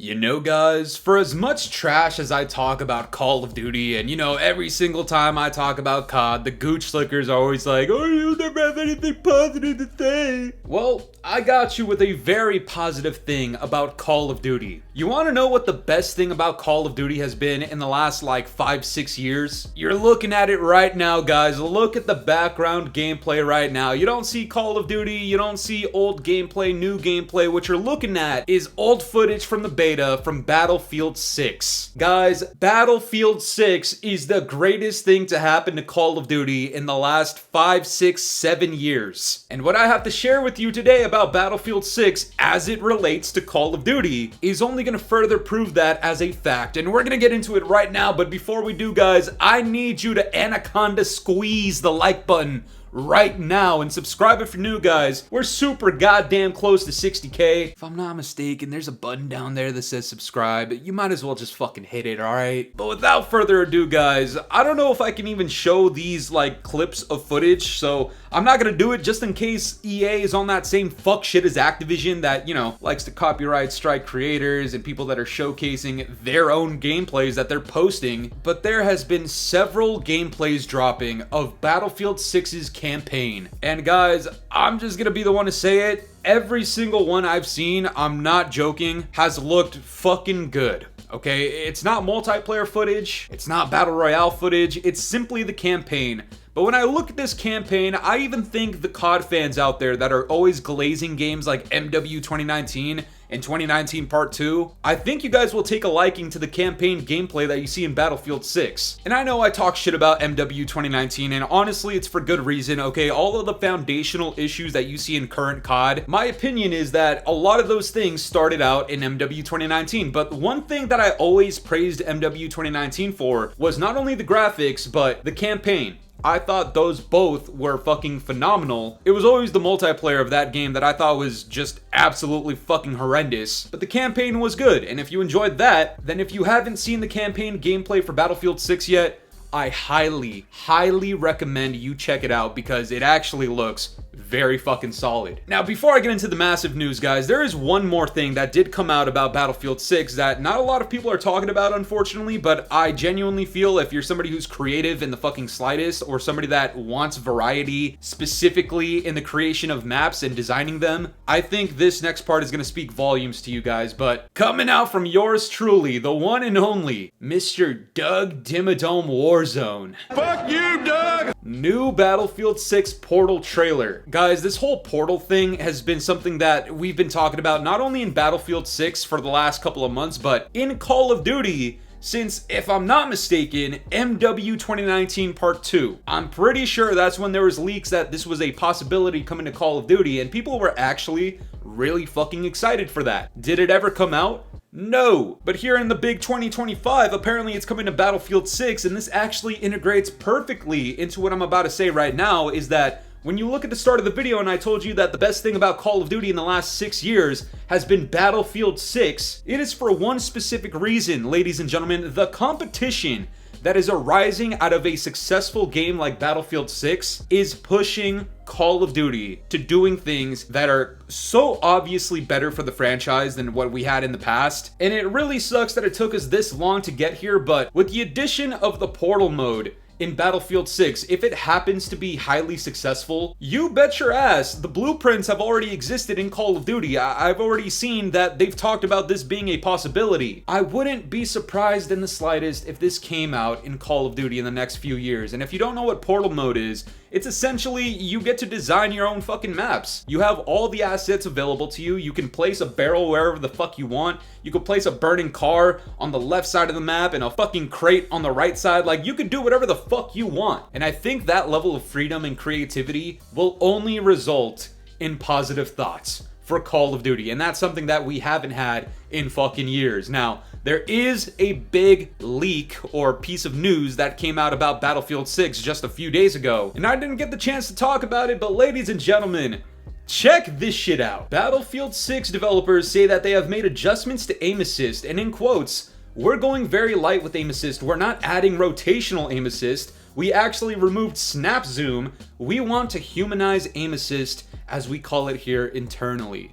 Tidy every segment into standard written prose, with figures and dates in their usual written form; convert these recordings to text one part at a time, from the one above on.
You know, guys, for as much trash as I talk about Call of Duty, and every single time I talk about COD, the gooch slickers are always like, oh, you never have anything positive to say. Well, I got you with a very positive thing about Call of Duty. You want to know what the best thing about Call of Duty has been in the last 5-6 years? You're looking at it right now, guys. Look at the background gameplay right now. You don't see Call of Duty, you don't see old gameplay, new gameplay. What you're looking at is old footage from the beta from Battlefield 6. Guys, Battlefield 6 is the greatest thing to happen to Call of Duty in the last 5, 6, 7 years. And what I have to share with you today about Battlefield 6 as it relates to Call of Duty is only going to further prove that as a fact. And we're going to get into it right now, but before we do, guys, I need you to anaconda squeeze the like button right now and subscribe if you're new, guys. We're super goddamn close to 60k. If I'm not mistaken, there's a button down there that says subscribe. You might as well just fucking hit it, alright? But without further ado, guys, I don't know if I can even show these clips of footage, so I'm not gonna do it just in case EA is on that same fuck shit as Activision that, likes to copyright strike creators and people that are showcasing their own gameplays that they're posting. But there has been several gameplays dropping of Battlefield 6's campaign. And guys, I'm just gonna be the one to say it. Every single one I've seen, I'm not joking, has looked fucking good. Okay, it's not multiplayer footage, it's not battle royale footage, it's simply the campaign. But when I look at this campaign, I even think the COD fans out there that are always glazing games like MW 2019 and 2019 Part 2, I think you guys will take a liking to the campaign gameplay that you see in Battlefield 6. And I know I talk shit about MW 2019, and honestly, it's for good reason, okay? All of the foundational issues that you see in current COD, my opinion is that a lot of those things started out in MW 2019. But one thing that I always praised MW 2019 for was not only the graphics, but the campaign. I thought those both were fucking phenomenal. It was always the multiplayer of that game that I thought was just absolutely fucking horrendous. But the campaign was good, and if you enjoyed that, then if you haven't seen the campaign gameplay for Battlefield 6 yet, I highly, highly recommend you check it out because it actually looks very fucking solid. Now, before I get into the massive news, guys, there is one more thing that did come out about Battlefield 6 that not a lot of people are talking about, unfortunately, but I genuinely feel if you're somebody who's creative in the fucking slightest, or somebody that wants variety specifically in the creation of maps and designing them, I think this next part is going to speak volumes to you guys. But coming out from yours truly, the one and only Mr. Doug Dimmadome Warzone. Fuck you, Doug! New Battlefield 6 Portal trailer. Guys, this whole Portal thing has been something that we've been talking about not only in Battlefield 6 for the last couple of months, but in Call of Duty since, if I'm not mistaken, MW 2019 Part 2. I'm pretty sure that's when there was leaks that this was a possibility coming to Call of Duty, and people were actually really fucking excited for that. Did it ever come out? No, but here in the big 2025, apparently it's coming to Battlefield 6, and this actually integrates perfectly into what I'm about to say right now, is that when you look at the start of the video and I told you that the best thing about Call of Duty in the last 6 years has been Battlefield 6, it is for one specific reason, ladies and gentlemen. The competition that is arising out of a successful game like Battlefield 6 is pushing Call of Duty to doing things that are so obviously better for the franchise than what we had in the past. And it really sucks that it took us this long to get here, but with the addition of the Portal mode in Battlefield 6, if it happens to be highly successful, you bet your ass the blueprints have already existed in Call of Duty. I've already seen that they've talked about this being a possibility. I wouldn't be surprised in the slightest if this came out in Call of Duty in the next few years. And if you don't know what Portal mode is, it's essentially you get to design your own fucking maps. You have all the assets available to you. You can place a barrel wherever the fuck you want. You could place a burning car on the left side of the map and a fucking crate on the right side. You could do whatever the fuck you want. And I think that level of freedom and creativity will only result in positive thoughts for Call of Duty, and that's something that we haven't had in fucking years. Now, there is a big leak or piece of news that came out about Battlefield 6 just a few days ago, and I didn't get the chance to talk about it, but ladies and gentlemen, check this shit out. Battlefield 6 developers say that they have made adjustments to aim assist, and in quotes, "We're going very light with aim assist. We're not adding rotational aim assist. We actually removed snap zoom. We want to humanize aim assist as we call it here internally.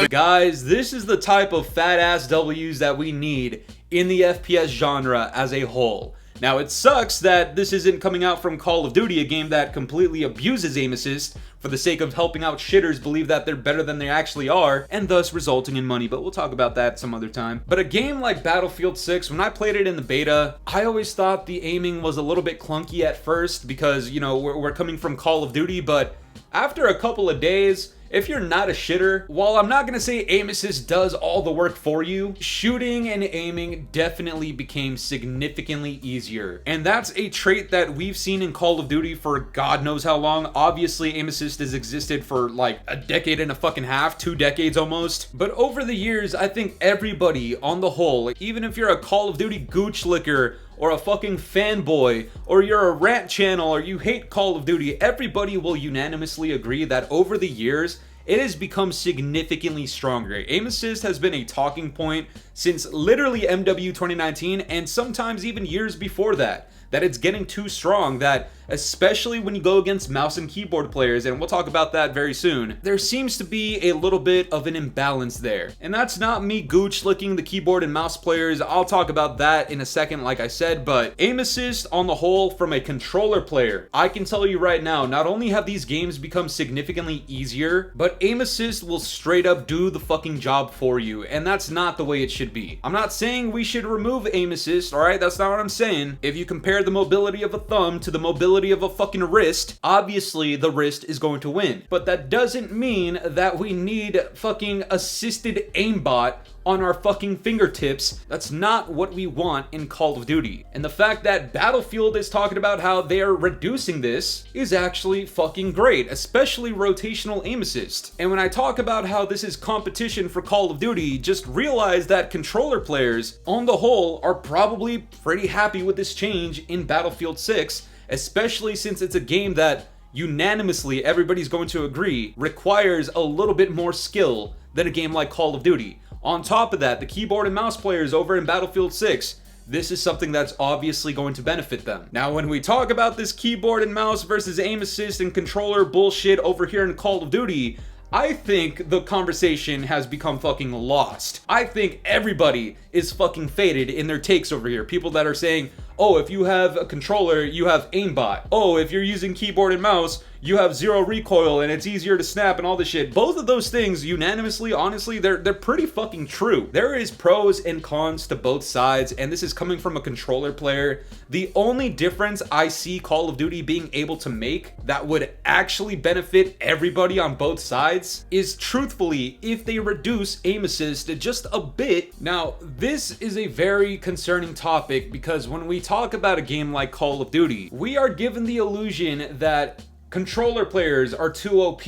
Guys, this is the type of fat ass W's that we need in the FPS genre as a whole. Now, it sucks that this isn't coming out from Call of Duty, a game that completely abuses aim assist for the sake of helping out shitters believe that they're better than they actually are, and thus resulting in money, but we'll talk about that some other time. But a game like Battlefield 6, when I played it in the beta, I always thought the aiming was a little bit clunky at first because, you know, we're coming from Call of Duty, but after a couple of days, if you're not a shitter, while I'm not gonna say aim assist does all the work for you, shooting and aiming definitely became significantly easier. And that's a trait that we've seen in Call of Duty for God knows how long. Obviously, aim assist has existed for like a decade and a fucking half, 2 decades almost. But over the years, I think everybody on the whole, even if you're a Call of Duty gooch licker, or a fucking fanboy, or you're a rant channel, or you hate Call of Duty, everybody will unanimously agree that over the years, it has become significantly stronger. Aim assist has been a talking point since literally MW 2019, and sometimes even years before that it's getting too strong, that especially when you go against mouse and keyboard players, and we'll talk about that very soon, there seems to be a little bit of an imbalance there. And that's not me gooch licking the keyboard and mouse players, I'll talk about that in a second like I said, but aim assist on the whole from a controller player, I can tell you right now, not only have these games become significantly easier, but aim assist will straight up do the fucking job for you, and that's not the way it should be. I'm not saying we should remove aim assist, alright? That's not what I'm saying. If you compare the mobility of a thumb to the mobility of a fucking wrist, obviously the wrist is going to win. But that doesn't mean that we need fucking assisted aimbot on our fucking fingertips. That's not what we want in Call of Duty. And the fact that Battlefield is talking about how they are reducing this is actually fucking great, especially rotational aim assist. And when I talk about how this is competition for Call of Duty, just realize that controller players on the whole are probably pretty happy with this change in Battlefield 6, especially since it's a game that unanimously everybody's going to agree requires a little bit more skill than a game like Call of Duty. On top of that, the keyboard and mouse players over in Battlefield 6, this is something that's obviously going to benefit them. Now, when we talk about this keyboard and mouse versus aim assist and controller bullshit over here in Call of Duty, I think the conversation has become fucking lost. I think everybody is fucking faded in their takes over here. People that are saying, oh, if you have a controller, you have aimbot. Oh, if you're using keyboard and mouse, you have zero recoil and it's easier to snap and all this shit. Both of those things, unanimously, honestly, they're pretty fucking true. There is pros and cons to both sides, and this is coming from a controller player. The only difference I see Call of Duty being able to make that would actually benefit everybody on both sides is, truthfully, if they reduce aim assist just a bit. Now, this is a very concerning topic because when we talk about a game like Call of Duty, we are given the illusion that controller players are too OP,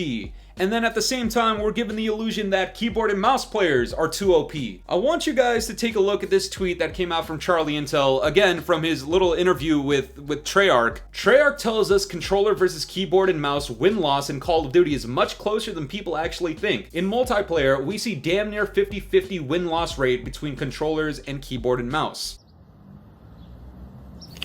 and then at the same time we're given the illusion that keyboard and mouse players are too OP. I want you guys to take a look at this tweet that came out from Charlie Intel, again from his little interview with Treyarch. Treyarch tells us controller versus keyboard and mouse win-loss in Call of Duty is much closer than people actually think. In multiplayer, we see damn near 50-50 win-loss rate between controllers and keyboard and mouse.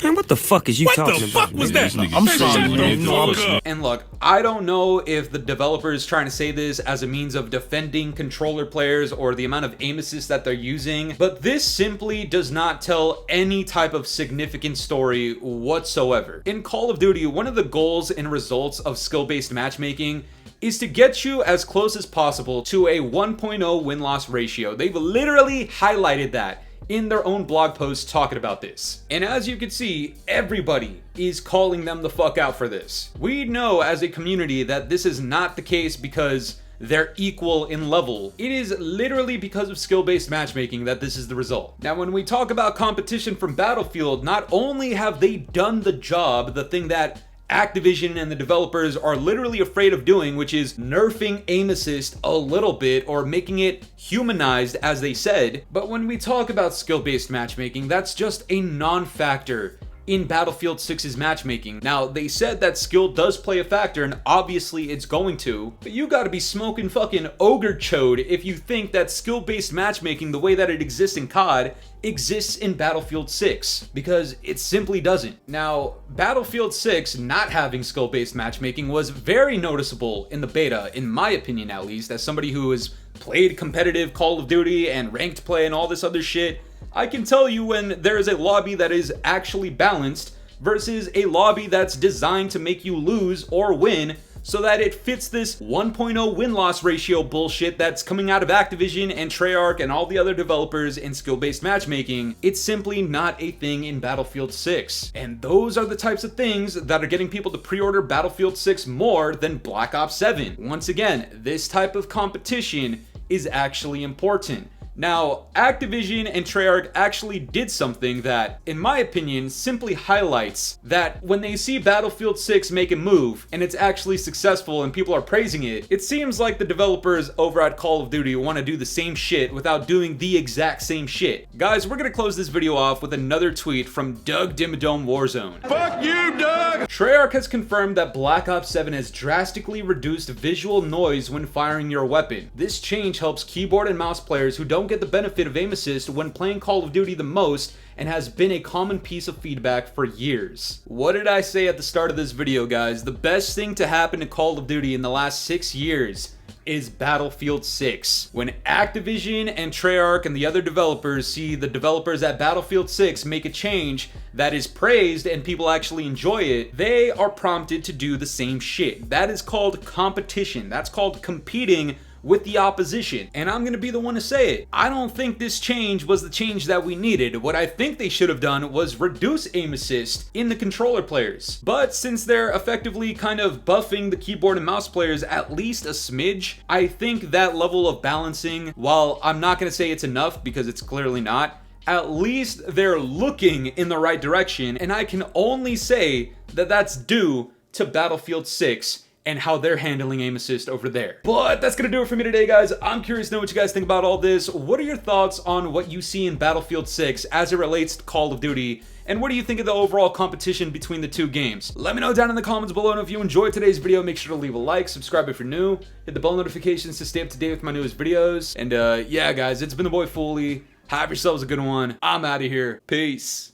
Man, what the fuck is you talking about? What the fuck was that? I'm sorry. And look, I don't know if the developer is trying to say this as a means of defending controller players or the amount of aim assist that they're using, but this simply does not tell any type of significant story whatsoever. In Call of Duty, one of the goals and results of skill-based matchmaking is to get you as close as possible to a 1.0 win-loss ratio. They've literally highlighted that in their own blog post talking about this. And as you can see, everybody is calling them the fuck out for this. We know as a community that this is not the case because they're equal in level. It is literally because of skill-based matchmaking that this is the result. Now, when we talk about competition from Battlefield, not only have they done the job, the thing that Activision and the developers are literally afraid of doing, which is nerfing aim assist a little bit or making it humanized, as they said. But when we talk about skill-based matchmaking, that's just a non-factor in Battlefield 6's matchmaking. Now, they said that skill does play a factor, and obviously it's going to, but you gotta be smoking fucking ogre chode if you think that skill-based matchmaking, the way that it exists in COD, exists in Battlefield 6, because it simply doesn't. Now, Battlefield 6 not having skill-based matchmaking was very noticeable in the beta, in my opinion at least, as somebody who has played competitive Call of Duty and ranked play and all this other shit. I can tell you when there is a lobby that is actually balanced versus a lobby that's designed to make you lose or win so that it fits this 1.0 win-loss ratio bullshit that's coming out of Activision and Treyarch and all the other developers in skill-based matchmaking. It's simply not a thing in Battlefield 6. And those are the types of things that are getting people to pre-order Battlefield 6 more than Black Ops 7. Once again, this type of competition is actually important. Now, Activision and Treyarch actually did something that, in my opinion, simply highlights that when they see Battlefield 6 make a move, and it's actually successful and people are praising it, it seems like the developers over at Call of Duty want to do the same shit without doing the exact same shit. Guys, we're gonna close this video off with another tweet from Doug Dimmadome Warzone. Fuck you, Doug! Treyarch has confirmed that Black Ops 7 has drastically reduced visual noise when firing your weapon. This change helps keyboard and mouse players who don't get the benefit of aim assist when playing Call of Duty the most, and has been a common piece of feedback for years. What did I say at the start of this video, guys? The best thing to happen to Call of Duty in the last 6 years is Battlefield 6. When Activision and Treyarch and the other developers see the developers at Battlefield 6 make a change that is praised and people actually enjoy it, they are prompted to do the same shit. That is called competition. That's called competing with the opposition. And I'm gonna be the one to say it. I don't think this change was the change that we needed. What I think they should have done was reduce aim assist in the controller players. But since they're effectively kind of buffing the keyboard and mouse players at least a smidge, I think that level of balancing, while I'm not gonna say it's enough because it's clearly not, at least they're looking in the right direction, and I can only say that that's due to Battlefield 6 and how they're handling aim assist over there. But that's gonna do it for me today, guys. I'm curious to know what you guys think about all this. What are your thoughts on what you see in Battlefield 6 as it relates to Call of Duty? And what do you think of the overall competition between the two games? Let me know down in the comments below, and if you enjoyed today's video, make sure to leave a like, subscribe if you're new, hit the bell notifications to stay up to date with my newest videos. And yeah, guys, it's been the boy Fooly. Have yourselves a good one. I'm out of here. Peace.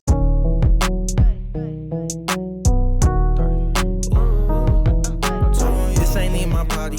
This ain't in my body.